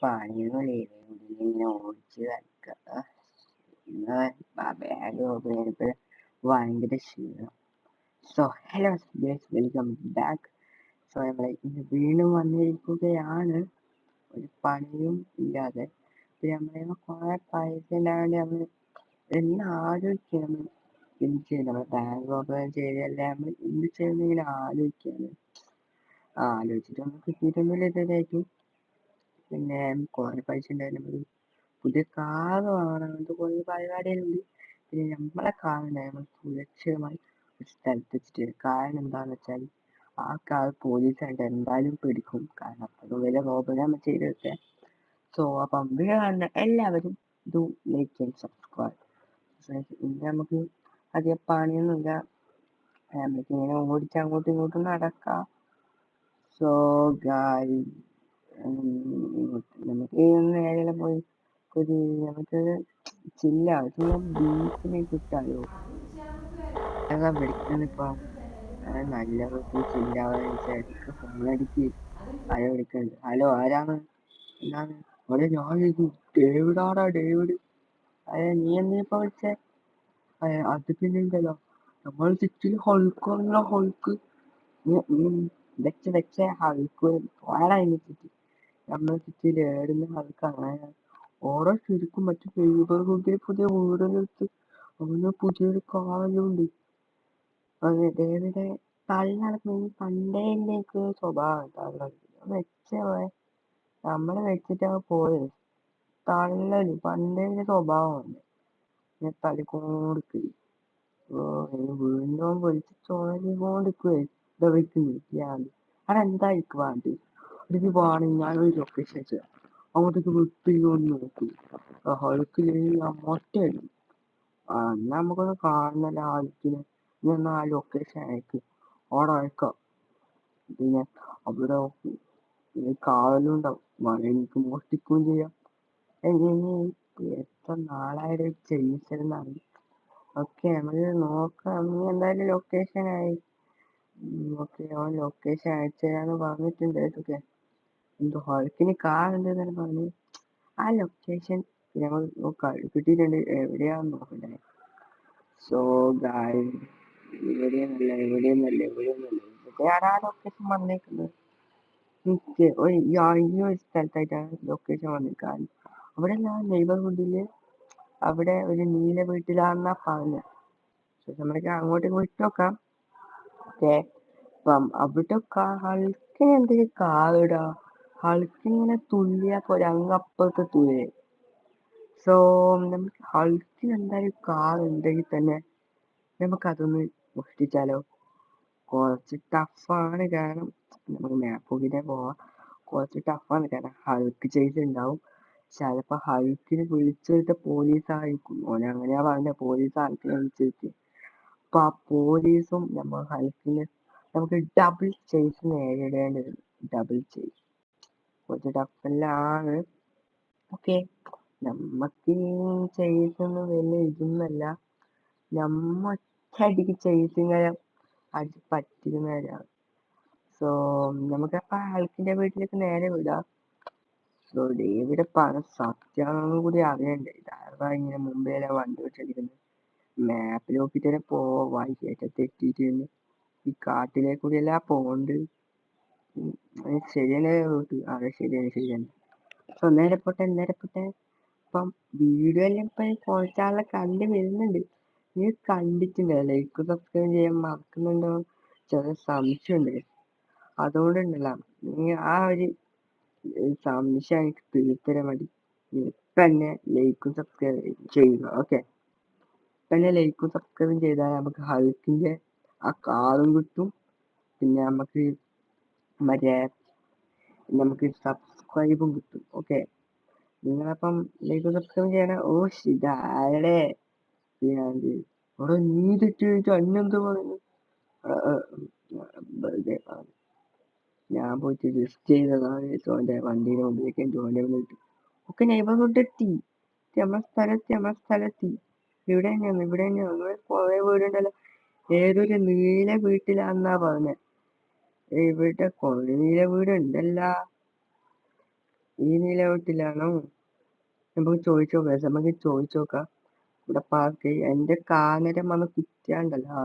പണിയൊന്നുമില്ല, ഇങ്ങനെ ഓടിച്ച് കളിക്കുക. ഇന്ന് ബാഗ് ഓപ്പൺ ചെയ്തപ്പോൾ ഭയങ്കര ക്ഷീണം. So hello guys, welcome back. So നമ്മൾ ഇന്ന് വീണ്ടും വന്നിരിക്കുകയാണ്, ഒരു പണിയും ഇല്ലാതെ. പിന്നെ നമ്മളെ കുറെ പൈസ ഇല്ലാണ്ട് നമ്മൾ എന്ന് ആലോചിക്കുക, നമ്മൾ എന്ത് ചെയ്യും. നമ്മൾ ബാങ്ക് ഓപ്പൺ ചെയ്തല്ലേ, നമ്മൾ എന്ത് ചെയ്യുന്ന ഇങ്ങനെ ആലോചിക്കുകയാണ്. ആലോചിച്ചിട്ട് നമുക്ക് കിട്ടിയിട്ടൊന്നുമില്ല ഇതായിട്ടും. പിന്നെ കുറെ പൈസ ഉണ്ടായിരുന്നു, പുതിയ കാർ വാങ്ങണം, അങ്ങനത്തെ കുറേ പരിപാടികളുണ്ട്. പിന്നെ നമ്മളെ കാറിനെ നമ്മൾ സുരക്ഷിതമായി ഒരു സ്ഥലത്ത് വെച്ചിട്ട്, കാരണം എന്താണെന്ന് വെച്ചാൽ ആ കാർ പോലീസായിട്ട് എന്തായാലും പിടിക്കും, കാരണം അത്ര വലിയ റോബറി നമ്മൾ ചെയ്തെടുത്തേ. സോ അപ്പം വീഡിയോ കാണുന്ന എല്ലാവരും ഡു ലൈക്ക് ആൻഡ് സബ്സ്ക്രൈബ്. ഇന്ന് നമുക്ക് അധികം പണിയൊന്നുമില്ല, നമുക്ക് ഇങ്ങനെ ഓടിച്ച് അങ്ങോട്ടും ഇങ്ങോട്ടും നടക്കാം. സോ ഗായ് നമുക്ക് നേരെ പോയി ഒരു നമുക്ക് ചില്ലാവും, ബീച്ചിലേക്ക് വിട്ടാലോ? അതാ വിളിക്കുന്നിപ്പം നല്ല വീട്ടിൽ ചില്ലാവാന്ന് വെച്ചാൽ എനിക്ക് ഫോണടിക്ക്. ആരോ വിളിക്കുന്നുണ്ട്. ഹലോ, ആരാണ്? എന്താണ്? അവിടെ ഞാൻ ഇത് ഡേവിഡാടാ, ഡേവിഡ്. അതെ, നീ എന്തിനിപ്പോ വിളിച്ചേ? അത് പിന്നെ ഉണ്ടല്ലോ, നമ്മൾ ചുറ്റില് ഹൾക്ക് വന്നോ, ഹൾക്ക്. വെച്ച ഹൾക്ക് പോയാടാ എനിക്ക്. നമ്മളെ ചുറ്റില് ഏടുന്ന ഹൾക്ക് അങ്ങനെ ഓരോ ശരിക്കും മറ്റു ഫേബർ കുട്ടിയെ പുതിയ വീടെടുത്ത് അവന് പുതിയൊരു കാറും ഉണ്ട്. അതെ, ഡേവിഡ് തള്ളി നടക്കുന്ന പണ്ടേ എനിക്ക് സ്വഭാവം നമ്മള് വെച്ചിട്ടാ പോയത്. തള്ളല് പണ്ടേ സ്വഭാവമാണ്, ഞാൻ തല്ലിക്കൊണ്ടിരിക്കും. വീണ്ടും വിളിച്ച് ചോദിക്കൊണ്ടിരിക്കുവേ. ഇതാ വിളിക്കുന്നു. അതെന്തായിരിക്കും വേണ്ടി എനിക്ക് വേണമെങ്കിൽ ഞാനൊരു ലൊക്കേഷൻ ചെയ്യാം, അങ്ങോട്ടേക്ക് വിട്ടിയൊന്ന് നോക്കൂ. ഹൾക്കില് മൊട്ടയാണ്. എന്നാ നമുക്കൊന്ന് കാണുന്നല്ലോ ആൾക്കിനെ. നീ ഒന്ന് ആ ലൊക്കേഷൻ അയക്ക്, അവിടെ അയക്കാം. പിന്നെ അവിടെ കാവലുണ്ടാവും, വേണമെങ്കിൽ എനിക്ക് മോഷ്ടിക്കുകയും ചെയ്യാം. എത്ര നാളായിട്ട് ചെയ്യിച്ചതെന്നാണ്. ഓക്കെ, നമുക്ക് നോക്കാം. നീ എന്തായാലും ലൊക്കേഷൻ ഓക്കെ, അവൻ ലൊക്കേഷൻ അയച്ചു തരാന്ന് പറഞ്ഞിട്ടുണ്ട്. ഓക്കെ, എന്തോ ഹൾക്കിന് കാറുണ്ട് എന്നാണ് പറഞ്ഞു. ആ ലൊക്കേഷൻ ഞങ്ങൾ കിട്ടിയിട്ടുണ്ട്, എവിടെയാന്ന് നോക്കണ്ടേ. സോ ഗായ്, എവിടെയൊന്നല്ല ഇവിടെയാണ് ആ ലൊക്കേഷൻ വന്നേക്കുന്നത്. ഈ ഒരു സ്ഥലത്തായിട്ടാണ് ലൊക്കേഷൻ വന്നിരിക്കുന്നത്. അവിടെ നെയ്ബർഹുഡില് അവിടെ ഒരു നീല വീട്ടിലാണെന്നാ പറഞ്ഞത്. നമ്മൾക്ക് അങ്ങോട്ട് വിട്ടു നോക്കാം. ഓക്കെ, അപ്പം അവിടെ ഹൾക്കിന് എന്തെങ്കിലും കാറിടാ, ഹൾക്കിങ്ങനെ തുള്ളിയാ പോലെ അങ്ങപ്പുറത്ത് തുള്ളേ. സോ നമുക്ക് ഹൾക്കിന് എന്തായാലും കാർ ഉണ്ടെങ്കിൽ തന്നെ നമുക്കതൊന്ന് മോഷ്ടിച്ചാലോ? കുറച്ച് ടഫാണ്, കാരണം നമുക്ക് മാപ്പൊക്കിനെ പോവാം. കുറച്ച് ടഫാണ്, കാരണം ഹൾക്ക് ചെയ്ത് ഉണ്ടാവും. ചിലപ്പോൾ ഹൾക്കിന് വിളിച്ചിട്ട് പോലീസായിരിക്കും, ഓനെ അങ്ങനെയാ പറഞ്ഞ, പോലീസ് ഹൾക്കിനെ വിളിച്ചിട്ട്. അപ്പൊ ആ പോലീസും നമ്മൾ ഹൾക്കിന് നമുക്ക് ഡബിൾ ചേസ് നേരിടേണ്ടി വരും. ഡബിൾ ചേസ് കുറച്ച് ടഫെല്ലാണ്. ഓക്കെ, നമ്മക്ക് ചേസൊന്നും വലിയ ഇതൊന്നല്ല, നമ്മ ഒറ്റയടിക്ക് ചേസിങ്ങനെ അടിച്ച് പറ്റിക്കുന്നവരാണ്. സോ നമുക്കപ്പോ ഹൾക്കിന്റെ വീട്ടിലേക്ക് നേരെ വിടാം. സോ ഡേവിഡ് പറഞ്ഞ സത്യാണെന്നും കൂടി അറിയണ്ടേ, ഇതാരതാ ഇങ്ങനെ മുംബൈയിലെ വണ്ടി വെച്ചടിക്കുന്നത്. മാപ്പിൽ നോക്കിട്ട് തന്നെ പോവാ, വഴിയേറ്റത്ത് എത്തിയിട്ട് ഈ കാട്ടിലേക്ക് കൂടിയല്ല പോണ്ട്. ശരിയല്ലേ റൂട്ട്? അതെ, ശരിയാണ്. സോ നേരെ പോട്ടെ. ഇപ്പം വീഡിയോ എല്ലാം ഇപ്പൊ കുറച്ചാളെ കണ്ട് വരുന്നുണ്ട്. നീ കണ്ടിട്ടുണ്ടോ? ലൈക്ക് സബ്സ്ക്രൈബ് ചെയ്യാൻ മറക്കുന്നുണ്ടോ? ചെറിയ സംശയമുണ്ട്. അതുകൊണ്ടുണ്ടല്ല, നീ ആ ഒരു സംശയം എനിക്ക് തീർത്തരാൻ മതി. ഇപ്പൊ തന്നെ ലൈക്കും സബ്സ്ക്രൈബ് ചെയ്യുക. ഓക്കെ, തന്നെ ലൈക്കും സബ്സ്ക്രൈബും ചെയ്താൽ നമുക്ക് ഹൾക്കിന്റെ ആ കാറും കിട്ടും. പിന്നെ നമുക്ക് സബ്സ്ക്രൈബും കിട്ടും. ഓക്കെ, നിങ്ങളപ്പം ലൈക്കും സബ്സ്ക്രൈബും ചെയ്യണേ. ഓ ഇതാരടെ അവിടെ നീ തെറ്റ് ചോദിച്ചു അന്നെന്ത് പറയുന്നു? വെറുതെ പറഞ്ഞു, ഞാൻ പോയിട്ട് ജസ്റ്റ് ചെയ്തതാണ്. ഓന്റെ വണ്ടീന്റെ മുമ്പിലേക്ക് ഓന്റെ വന്നിട്ട് ഒക്കെ നെയ്ബർഹുഡ് എത്തി. നമ്മളെ സ്ഥലത്തി ഇവിടെ തന്നെയാണ് കുറെ വീടുണ്ടല്ലോ. ഏതൊരു നീല വീട്ടിലാന്നാ പറഞ്ഞെ. ഇവിടെ കുറെ നീല വീടുണ്ടല്ല. ഈ നീല വീട്ടിലാണോ? നമുക്ക് ചോദിച്ചോക്കാം. ഇവിടെ പാർക്ക് എന്റെ കാനരം വന്ന് കുത്തിയാണ്ടല്ലോ.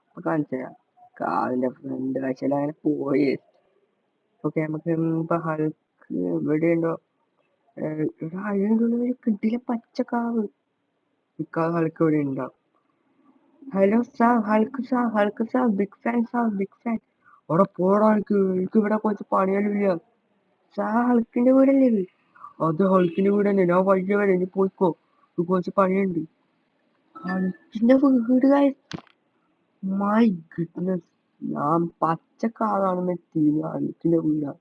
അപ്പൊ കാണിച്ചുതരാം. കാറിന്റെ ഫ്രണ്ട് കാഴ്ചയിൽ അങ്ങനെ പോയി. ഓക്കെ, നമുക്ക് ഇപ്പൊ ഹൾക്ക് എവിടെയുണ്ടോ? ഇവിടെ അതിൻ്റെ ഉള്ളിൽ കിട്ടിയില്ല പച്ചക്കാവ്. ഇക്കാവ് ഹൾക്ക് ഇവിടെ ഉണ്ടാവും. Hello sir, Hulk sir, big fan sir, big fan. അവിടെ പോടാ, എനിക്ക് ഇവിടെ കുറച്ച് പണികളില്ല. സാർ ഹൾക്കിന്റെ വീടല്ലേ ഇത്? അത് ഹൾക്കിന്റെ വീട് തന്നെ. ഞാൻ വൈകിയ വരെ ഇനി പോയിക്കോ, കുറച്ച് പണിയുണ്ട്. ഹൾക്കിന്റെ വീട് മൈ ഗുഡ്നസ്, ഞാൻ പച്ചക്കാറാണെന്ന് എത്തിയില്ല. ഹൾക്കിന്റെ വീടാ.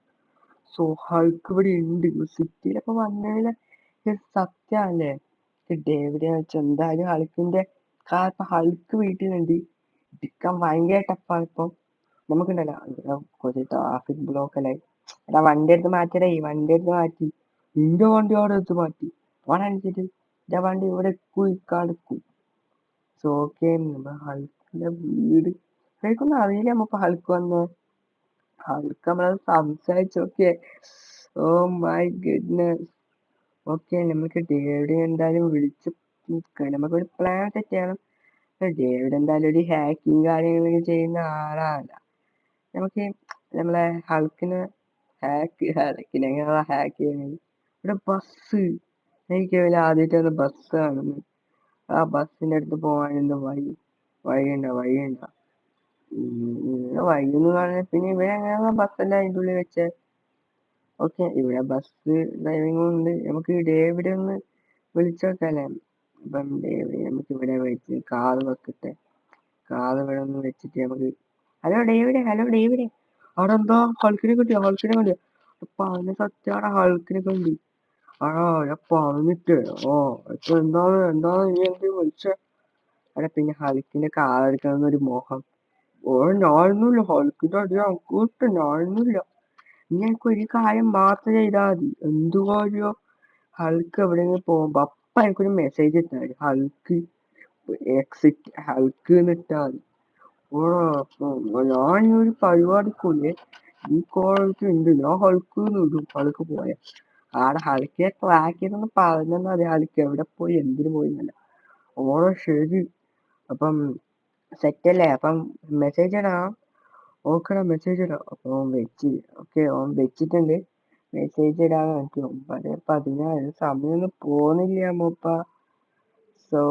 സോ ഹൾക്ക് ഇവിടെ ഉണ്ട്. സിറ്റിയിലൊക്കെ വന്നതിലെ സത്യാണല്ലേ? ഡേവിഡിനെ വെച്ച് എന്തായാലും ഹൾക്കിന്റെ ഇപ്പൊ ഹൾക്ക് വീട്ടിലുണ്ട്. ഇരിക്കാൻ ഭയങ്കര ടഫാണ് ഇപ്പം. നമുക്കുണ്ടല്ലോ കുറച്ച് ട്രാഫിക് ബ്ലോക്ക് അല്ലേ. എടാ വണ്ടി എടുത്ത് മാറ്റി. നിന്റെ വണ്ടി അവിടെ എടുത്ത് മാറ്റി ഓണനുസരിച്ച് എന്റെ വണ്ടി ഇവിടെ കുയിക്കാടുക്കും. സോ ഓക്കെ, നമ്മുടെ ഹൾക്കിന്റെ വീട് എനിക്കൊന്നും അറിയില്ല. നമ്മ ഹൾക്ക് വന്ന് ഹൾക്ക് നമ്മളത് സംസാരിച്ചോക്കെ. Oh my goodness. ഓക്കെ, നമുക്ക് ഡേവിഡ് എന്തായാലും വിളിച്ച് നമുക്കൊരു പ്ലാൻ സെറ്റ് ചെയ്യണം. ഡേവിഡ് എന്തായാലും ഒരു ഹാക്കിങ് കാര്യങ്ങളൊക്കെ ചെയ്യുന്ന ആളാണ്. നമുക്ക് നമ്മളെ ഹൾക്കിനെ എങ്ങനെയാ ഹാക്ക് ചെയ്യുന്നത്? ഇവിടെ ബസ്, എനിക്ക് ആദ്യമായിട്ട് ബസ് കാണുന്നു. ആ ബസ്സിന്റെ അടുത്ത് പോകാൻ എന്താ വഴിയുണ്ടോ? വഴിയൊന്നും കാണുന്നില്ല. പിന്നെ ഇവിടെ എങ്ങനെയാ ബസ്സെല്ലാം അതിൻ്റെ ഉള്ളിൽ വെച്ചേ? ഓക്കെ, ഇവിടെ ബസ് ഡ്രൈവിംഗ് ഉണ്ട്. നമുക്ക് ഡേവിഡ് ഒന്ന് വിളിച്ചോക്കല്ലേ. അപ്പം ഡേവിഡ് നമുക്ക് ഇവിടെ വെച്ച് കാറ് വെക്കട്ടെ. കാറ് ഇവിടെ ഒന്ന് വെച്ചിട്ട് നമുക്ക് ഹലോ ഡേവിഡ്, അവിടെ എന്താ ഹൾക്കിനെ കിട്ടിയോ? അപ്പൊ അതിന് സത്യമാണ് ഹൾക്കിനെ കണ്ടി. ഞാൻ പറഞ്ഞിട്ട് ഇപ്പൊ എന്താണ് നീ എന്ത് വിളിച്ചേ? അല്ല, പിന്നെ ഹൾക്കിന്റെ കാർ എടുക്കണമെന്നൊരു മോഹം. ഞാനൊന്നുമില്ല, ഹൾക്കിന്റെ അടി ഞങ്ങൾക്ക് ഞാനൊന്നുമില്ല. നീ എനിക്ക് ഒരു കാര്യം മാത്രം ചെയ്താൽ മതി. എന്തു കാര്യോ? ഹൾക്ക് എവിടെയെങ്കിലും പോകുമ്പോ അപ്പൊ എനിക്കൊരു മെസ്സേജ് ഇട്ടാൽ മതി. ഹൾക്ക് ഇട്ടാൽ മതി. ഞാൻ ഈ ഒരു പരിപാടിക്കൂലേ ഈ കോളേജ് ഉണ്ട്. ഞാൻ ഹൾക്ക് ഇടും. ഹൾക്ക് പോയ ആടെ ഹൾക്കിനെ ട്രാക്ക് ചെയ്തൊന്ന് പറഞ്ഞാൽ മതി. ഹൾക്ക് എവിടെ പോയി എന്തിനു പോയി എന്നല്ല. ശരി, അപ്പം സെറ്റല്ലേ? അപ്പം മെസ്സേജ് ഇടാം. ഓക്കെടാ, മെസ്സേജ് ഇടാം. അപ്പൊ ഓൻ വെച്ചിട്ടുണ്ട്. മെസ്സേജ് ഇടാന്ന് എനിക്ക് 9:16 സമയമൊന്നും പോകുന്നില്ല മൂപ്പ. സോ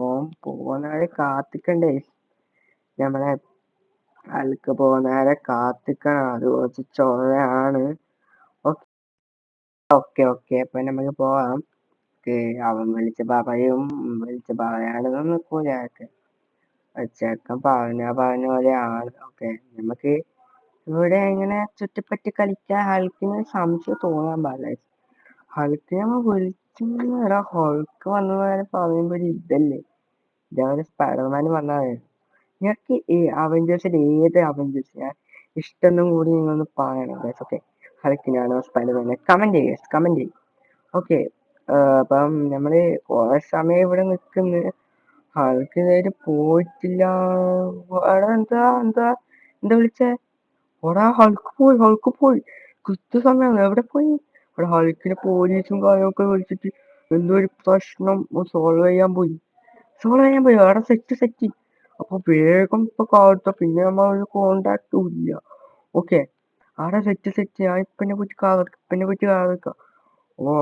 ഓൻ പോകുന്നവരെ കാത്തിക്കണ്ടേ? നമ്മളെ ഹൾക്ക് പോകുന്നവരെ കാത്തിക്കണം. അത് കുറച്ച് ചൊറയാണ്. ഓക്കെ, അപ്പൊ നമുക്ക് പോവാം. അവൻ വിളിച്ച പറയാനൊന്നും നിൽക്കൂല. ചെക്കൻ പറഞ്ഞ പോലെയാണ്. ഓക്കെ, നമുക്ക് ഇവിടെ ഇങ്ങനെ ചുറ്റിപ്പറ്റി കളിക്കാൻ ഹൾക്കിന് സംശയം തോന്നാൻ പാടില്ല. ഹൾക്കിനെ നമ്മൾ വിളിച്ചിടാ. ഹൾക്ക് വന്നു പറയുമ്പോ ഒരു ഇതല്ലേ, ഇതേപോലെ സ്പൈഡർമാൻ വന്നത്. നിങ്ങൾക്ക് ഈ അവഞ്ചേഴ്സിൽ ഏത് അവഞ്ചേഴ്സിനാ ഇഷ്ടം കൂടി നിങ്ങളൊന്ന് പറയണം. ഓക്കെ, ഹൾക്കിനാണോ സ്പൈഡർമാനെ? കമന്റ് ചെയ്യും. ഓക്കെ, അപ്പം നമ്മള് കുറെ സമയം ഇവിടെ നിൽക്കുന്നു. ഹൾക്ക് ഇതുവരെ പോയിട്ടില്ല. എന്താ വിളിച്ചേ? ഹൾക്ക് പോയി കൃത്യസമയം. എവിടെ പോയി? അവിടെ ഹൾക്കിനെ പോലീസും കാര്യമൊക്കെ വിളിച്ചിട്ട് എന്തോ ഒരു പ്രശ്നം സോൾവ് ചെയ്യാൻ പോയി. അവിടെ സെറ്റ്. അപ്പൊ വേഗം ഇപ്പൊ കാലത്ത പിന്നെ നമ്മൾ ഒരു കോണ്ടാക്റ്റും ഇല്ല. ഓക്കെ, അവിടെ സെറ്റ്. ഞാൻ ഇപ്പനെ കുറിച്ച് കാർ.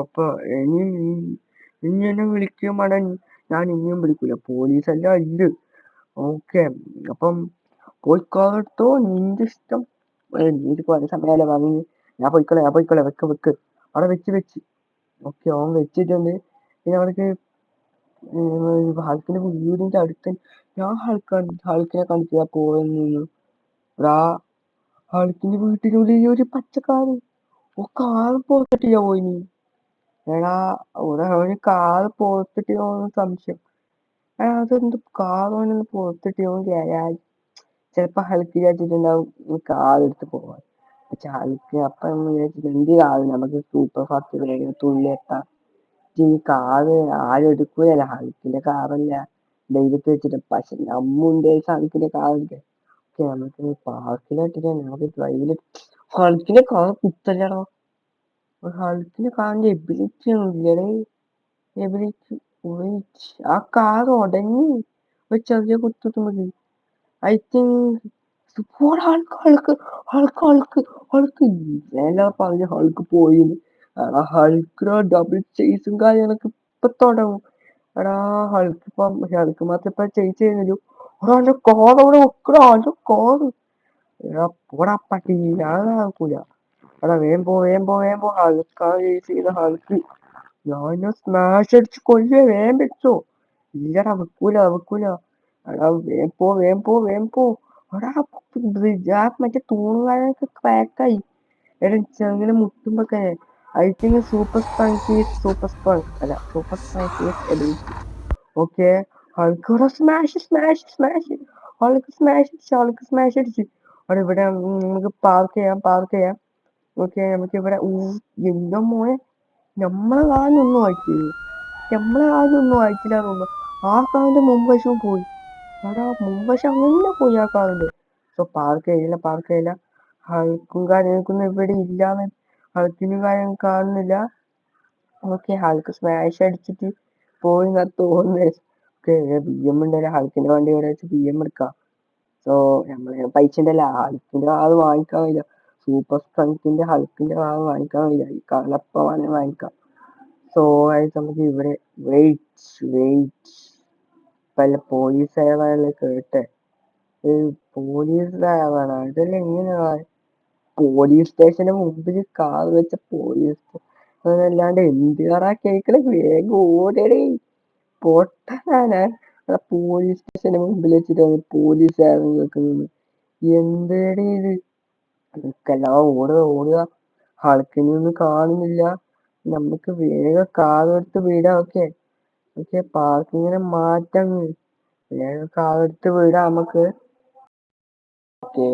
അപ്പൊ ഇനി എന്നെ വിളിക്കുമാടാ. ഞാൻ ഇനിയും വിളിക്കൂല. പോലീസെല്ലാം ഉണ്ട്. ഓക്കെ, അപ്പം പോയി കാറെടുത്തോ. നിന്റെ ഇഷ്ടം. നീ കുറെ സമയമല്ലേ പറഞ്ഞു. ഞാൻ പോയിക്കോളെ. വെക്ക് അവിടെ വെച്ച്. ഓക്കെ, അവൻ വെച്ചിട്ടുണ്ട്. പിന്നെ അവർക്ക് ഹൾക്കിന്റെ വീടിന്റെ അടുത്ത് ഞാൻ ഹൾക്കിനെ കണ്ടിട്ട് പോയെന്നു. ഹൾക്കിന്റെ വീട്ടിനുള്ളിൽ ഒരു പച്ചക്കാറ്. കാറ് പോത്തിട്ടില്ല പോയിനി. എടാ, അവന് കാറ് പോത്തിട്ടോ സംശയം. അതെന്ത് കാറോനൊന്ന് പോത്തിട്ടോ ചിലപ്പോ ഹൾക്ക് വിചാരിച്ചിട്ടുണ്ടാവും കാർ എടുത്ത് പോവാൻ. പക്ഷെ ഹൾക്ക് അപ്പം വിചാരിച്ചിട്ട് എന്തിനാവും നമുക്ക് സൂപ്പർ ഫാസ്റ്റ് വേഗം തുള്ളി എത്താം. ഈ കാറ് ആരും എടുക്കൂലല്ല. ഹൾക്കിന്റെ കാറല്ല ധൈര്യത്തിൽ വെച്ചിട്ട്. പക്ഷെ നമ്മുണ്ട് ഹൾക്കിന്റെ കാർ എടുക്കാൻ. നമുക്ക് പാർക്കിലിട്ടിട്ട് നമുക്ക് ഡ്രൈവില് ഹൾക്കിനെ കാണാൻ കുത്തല്ലടാ. ഹൾക്കിനെ കാണാൻ എബിലിറ്റി ഒന്നുമില്ലടേ. എബിലിറ്റി ആ കാർ ഉടഞ്ഞ് ഒരു ചെറിയ കുത്തുന്നത്. I think Hulk Hulk Hulk Hulk Hulk എല്ലാ പറഞ്ഞ ഹൾക്ക് പോയി. എടാ ഹൾക്കിനോ ഡബിൾ ചേസും കാര്യങ്ങളൊക്കെ ഇപ്പൊ തുടങ്ങും. എടാ ഹൾക്ക് മാത്രം ഇപ്പൊ ചേസ് ചെയ്യുന്നില്ല. എടാ അവന്റെ കാർ അവിടെ വെക്കടാ, അവന്റെ കാർ. എടാ പോടാ പട്ടി, ഞാൻ നടക്കൂല. എടാ വേഗം പോ ഹൾക്കാ ചേസ് ചെയ്ത ഹൾക്ക്. ഞാൻ സ്മാഷ് അടിച്ച് കൊല്ലുവേ, വേഗം വെച്ചോ. ഇല്ലടാ വെക്കൂല. എടാ വേഗം പോ. എടാ മറ്റേ തൂണുകാരനൊക്കെ ക്രാക്കായി. എടാ ചെറുങ്ങനെ മുട്ടുമ്പൊക്കെ I think super strength ability. Okay Hulk smash Hulk smash അടിച്ച്. അവിടെ ഇവിടെ നമുക്ക് പാർക്ക് ചെയ്യാം. ഓക്കെ നമുക്ക് ഇവിടെ എന്തോ മോനെ നമ്മളെ കാലൊന്നും ആയിട്ടില്ല തോന്നുന്നു. ആ കാലിന്റെ മുൻവശവും പോയി. എടാ മുൻവശം അങ്ങനെ പോയി ആ കാലിന്റെ. സോ പാർക്ക് ചെയ്യില്ല. ഹൾക്കും കാര്യങ്ങൾക്കൊന്നും ഇവിടെ ഇല്ലാന്ന് ഹൾക്കിനും കാര്യം കാണുന്നില്ല. ഓക്കെ ഹൾക്ക് സ്മാഷ് അടിച്ചിട്ട് പോയി തോന്നുന്നത്. ഓക്കെ BM ഉണ്ടല്ലോ, ഹൾക്കിന്റെ വണ്ടി ഇവിടെ വെച്ച് BM എടുക്കാം. സോ നമ്മള് പൈസ ഉണ്ടല്ലോ, ഹൾക്കിന്റെ കാറ് വാങ്ങിക്കാൻ കഴിയില്ല. സൂപ്പർ സ്ട്രെങ്ത്തിന്റെ ഹൾക്കിന്റെ കാറ് വാങ്ങിക്കാൻ കഴിയില്ല. ഈ കാറിലപ്പ വേണേ വാങ്ങിക്കാം. സോ നമുക്ക് ഇവിടെ വെയിറ്റ് വല്ല പോലീസുകാരാണല്ലോ കേട്ടെ. പോലീസുകാരാണ് അതെല്ലാം എങ്ങനെയാ പോലീസ് സ്റ്റേഷന്റെ മുമ്പിൽ കാർ വെച്ച പോലീസ് അതല്ലാണ്ട് എന്തുകാരാ കേൾക്കണേ. വേഗം ഓടടേ പൊട്ടനാണ്. പോലീസ് സ്റ്റേഷന്റെ മുമ്പിൽ വെച്ചിട്ട് പോലീസുകാരൻ കേൾക്കുന്നത്. എന്തേടേ ഇത്? നമുക്കെല്ലാം ഓടുക. ഹൾക്കിനൊന്നും കാണുന്നില്ല. നമുക്ക് വേഗം കാർ എടുത്ത് വിടാം. ഓക്കെ പാർക്കിങ്ങിനെ മാറ്റാം. വേഗം കാർ എടുത്ത് വിടാം നമുക്ക്. ഓക്കെ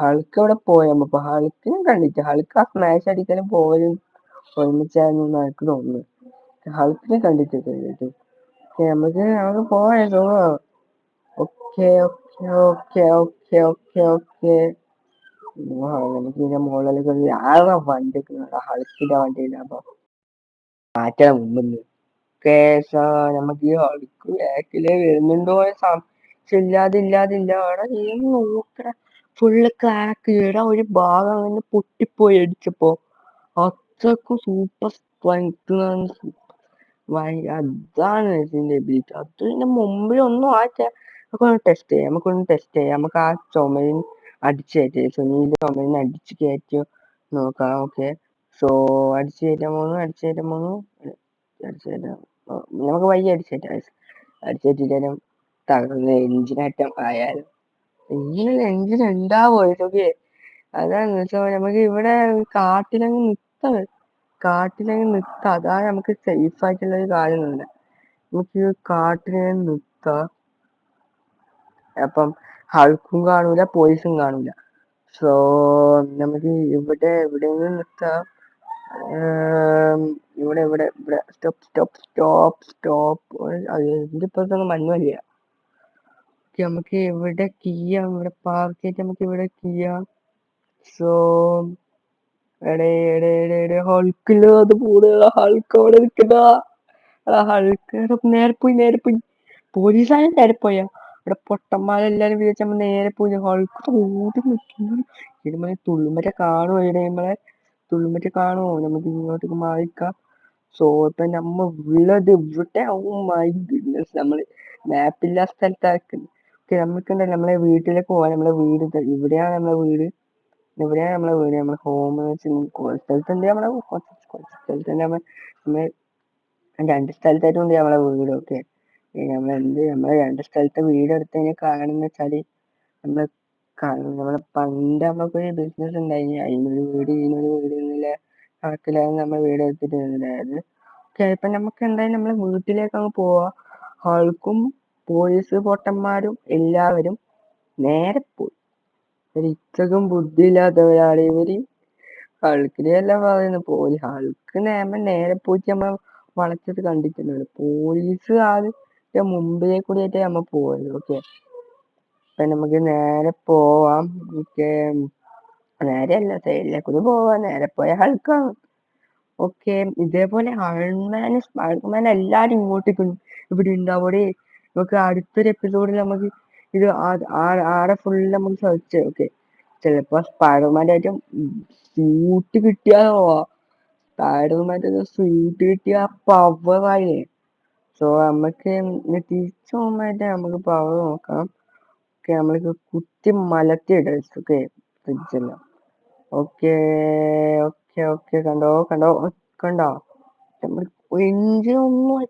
ഹൾക്ക് അവിടെ പോയപ്പോ ഹൾക്കിനെ കണ്ടിട്ട് ഹൾക്ക് ആ സ്മാഷ് അടിക്കാനും പോവലും ഒരുമിച്ചായിരുന്നു എനിക്ക് തോന്നുന്നു. ഹൾക്കിനെ കണ്ടിട്ട് നമുക്ക് പോവാം. ഓക്കെ നമുക്ക് ഇതിന്റെ മുകളിലേക്ക് ആരുടെ വണ്ടി ഹൾക്കിന്റെ വണ്ടിയിലാകുമ്പോ മാറ്റാൻ മുമ്പ് നമുക്ക് ഈ ഹൾക്ക് ബാക്കില് വരുന്നുണ്ടോ ഇല്ലാതില്ല. അവിടെ നീ നോക്കട ഫുള്ള് ക്രാക്ക്. ഇവിടെ ഒരു ഭാഗം അങ്ങനെ പൊട്ടിപ്പോയി അടിച്ചപ്പോ. അത്രക്കും സൂപ്പർ സ്ട്രെങ്ത്. അതാണ് ഇതിന്റെ എബിലിറ്റി. അതിന്റെ മുമ്പിൽ ഒന്നും നമുക്കൊന്ന് ടെസ്റ്റ് ചെയ്യാം. നമുക്ക് ആ ചുമരിന് അടിച്ചു കയറ്റി സുനീലിന്റെ ചുമരിന് അടിച്ചു കയറ്റി നോക്കാം. ഓക്കെ സോ അടിച്ചു കയറ്റാൻ പോകുന്നു. നമുക്ക് വയ്യ അടിച്ചേറ്റാലും തകർന്ന് എഞ്ചിനാറ്റം ആയാലും എഞ്ചിൻ ഉണ്ടാവോ ഇതൊക്കെ. അതാണ് നമുക്ക് ഇവിടെ കാട്ടിലങ്ങ് നിർത്താം. അതാണ് നമുക്ക് സേഫ് ആയിട്ടുള്ള ഒരു കാര്യം. നമുക്ക് കാട്ടിലെ നിർത്താം. അപ്പം ഹൾക്കും കാണൂല, പോലീസും കാണൂല. സോ നമുക്ക് ഇവിടെ നിർത്താം. ഇവിടെ സ്റ്റോപ്പ്. അതിന്റെ ഇപ്പുറത്തൊന്നും മഞ്ഞല്ല. നമുക്ക് ഇവിടെ കീയാം. ഇവിടെ പാർക്ക് ചെയ്തിട്ട് നമുക്ക് ഇവിടെ കീയാം. സോ ഹൾക്കില് അത് പോടുക. ഹൾക്ക് അവിടെ നിൽക്കുന്ന ഹൾക്ക് നേരെ പോയി. പോലീസായാലും നേരെ പോയാ ഇവിടെ പൊട്ടന്മാരെല്ലാരും വിചാരിച്ച നേരെ പോയി. ഹൾക്ക് ഓടി നിൽക്കുന്നു. ഇടുമ്പോ തുള്ളുമ്പറ്റ കാണുമോ കാണുമോ? നമുക്ക് ഇങ്ങോട്ടേക്ക് മാറിക്കാം. സോ ഇപ്പൊ നമ്മ ഉള്ളത് ഇവിടെ. നമ്മള് മാപ്പില്ലാത്ത സ്ഥലത്താക്കുന്നത്. നമുക്കുണ്ടല്ലോ നമ്മളെ വീട്ടിലേക്ക് പോവാൻ. ഇവിടെയാണ് നമ്മളെ വീട്. നമ്മളെ ഹോം സ്ഥലത്തുണ്ട്. നമ്മള് രണ്ട് സ്ഥലത്തായിട്ടുണ്ട് നമ്മളെ വീട്. ഓക്കെ നമ്മളെ രണ്ട് സ്ഥലത്തെ വീടെടുത്തതിന് കാരണം എന്ന് വെച്ചാല് നമ്മളെ പണ്ട് നമുക്കൊരു ബിസിനസ് ഉണ്ടായി. അതിനൊരു വീട് എന്നുള്ള കണക്കിലാണ് നമ്മൾ വീട് എടുത്തിട്ടുണ്ടായത്. ഇപ്പൊ നമുക്ക് എന്തായാലും നമ്മളെ വീട്ടിലേക്ക് അങ്ങ് പോവാ. ഹൾക്കും പോലീസ് പൊട്ടന്മാരും എല്ലാവരും നേരെ പോയി. ഇത്രക്കും ബുദ്ധിയില്ലാത്തവരാണ് ഇവര്. ഹൾക്കിനെയല്ല പറയുന്നത്. ഹൾക്ക് നേരെ പോയിട്ട് നമ്മൾ വളച്ചത് കണ്ടിട്ടുണ്ടല്ലോ. പോലീസ് മുമ്പിലെ കൂടിയായിട്ട് നമ്മ പോയത്. ഓക്കെ അപ്പൊ നമുക്ക് നേരെ പോവാം. നേരെയല്ല സൈഡിലേക്ക് കൂടി പോവാ, നേരെ പോയ ഹൾക്കാണ്. ഓക്കെ, ഇതേപോലെ അയൺമാൻ എല്ലാരും ഇങ്ങോട്ടേക്ക് ഇവിടെ ഉണ്ടാവോടെ. നമുക്ക് അടുത്തൊരു എപ്പിസോഡിൽ നമുക്ക് ഇത് ആടെ ഫുള്ള് നമുക്ക് സെർച്ച് ചെയ്യാം. ഓക്കെ, ചിലപ്പോ സ്പൈഡർമാൻ്റെ ആയിട്ടും സൂട്ട് കിട്ടിയാലോ, സ്പൈഡർമാൻ്റെ സൂട്ട് കിട്ടിയ പവറായില്ലേ. സോ നമുക്ക് തിരിച്ചു പോകുമ്പോഴായിട്ട് നമുക്ക് പവർ നോക്കാം. ഓക്കെ, നമ്മൾക്ക് കുത്തി മലത്തി ഇടാം. ഓക്കെ, ഫ്രിഡ്ജെല്ലാം. ഓക്കെ ഓക്കെ ഓക്കെ, കണ്ടോ കണ്ടോ കണ്ടോ, എഞ്ചിനൊന്നും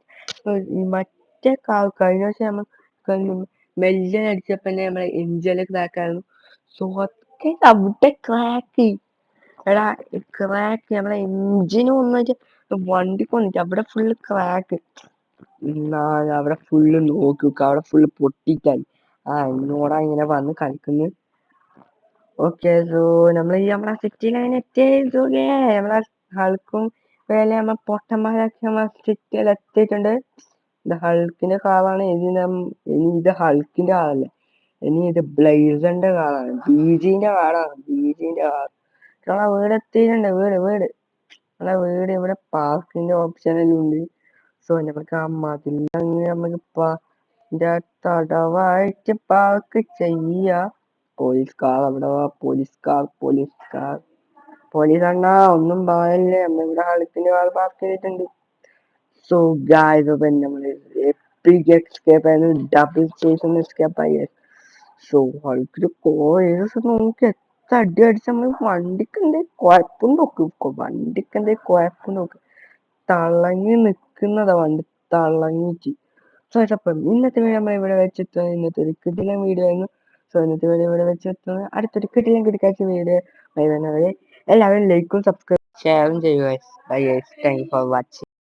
മറ്റേ കഴിഞ്ഞ വർഷം നമ്മൾ മെല്ലെ അടിച്ചപ്പോ നമ്മളെ എഞ്ചിനൊക്കെ ഇതാക്കായിരുന്നു. സോ അതൊക്കെ അവിടെ ക്രാക്ക്. എടാ ക്രാക്ക് നമ്മളെ എഞ്ചിനും ഒന്നും വണ്ടിക്ക് വന്നിട്ട് അവിടെ ഫുള്ള് ക്രാക്ക്. അവിടെ ഫുള്ള് നോക്കുക, അവിടെ ഫുള്ള് പൊട്ടിക്കാൻ. എന്നോടാ ഇങ്ങനെ വന്ന് കളിക്കുന്നു. ഓക്കെ, സോ നമ്മളെ സിറ്റിയിൽ അങ്ങനെ എത്തിയേ. നമ്മളെ ഹൾക്കും വേല നമ്മളെ പൊട്ടന്മാരാക്കി നമ്മളെ സിറ്റിയിൽ എത്തിയിട്ടുണ്ട്. ഇത് ഹൾക്കിന്റെ കാറാണ്. ഇനി ഇത് ഹൾക്കിന്റെ കാറല്ല, ഇനി ഇത് ബ്ലേസറിന്റെ കാറാണ്. ബീജിന്റെ കാറാണ്, ബീജിന്റെ കാർ. നമ്മളെ വീട് എത്തിയിട്ടുണ്ട്. വീട് നമ്മളെ വീട് ഇവിടെ പാർക്കിന്റെ ഓപ്ഷൻ എല്ലാം ഉണ്ട്. സോ നമുക്ക് ആ മതിലങ്ങ് നമുക്ക് തടവായിട്ട് പാർക്ക് ചെയ്യാം. പോലീസ് കാർ അവിടെ, പോലീസ് അണ്ണാ ഒന്നും പറയല്ലേ, നമ്മളിവിടെ ഹൾക്കിന്റെ കാർ പാർക്ക് ചെയ്തിട്ടുണ്ട്. സോ ഗായ്സ്, അപ്പൊ നമ്മള് എപ്പിക് എസ്കേപ്പ് ആയിരുന്നു, ഡബിൾ ചേസ് എസ്കേപ്പ് ആയി. സോ ഹൾക്കിന്റെ നോക്കി എത്ര അടി അടിച്ച് നമ്മള് വണ്ടിക്ക് എന്തേ കുഴപ്പം നോക്ക്, തളങ്ങി നിക്കുന്നതാ വണ്ടി, തളങ്ങിച്ച്. സോ അപ്പം ഇന്നത്തെ വീഡിയോ നമ്മൾ ഇവിടെ വെച്ചെത്തുന്നത്. ഇന്നത്തെ ഒരു കിടിലൻ വീഡിയോ ആയിരുന്നു. സോ ഇന്നത്തെ വീഡിയോ ഇവിടെ വെച്ചെത്തുന്നത്. അടുത്തൊരു കിടിലൻ കിടക്കാച്ച വീഡിയോ വരെ എല്ലാവരും ലൈക്കും സബ്സ്ക്രൈബ് ഷെയറും ചെയ്യുക. Bye guys, thank you for watching.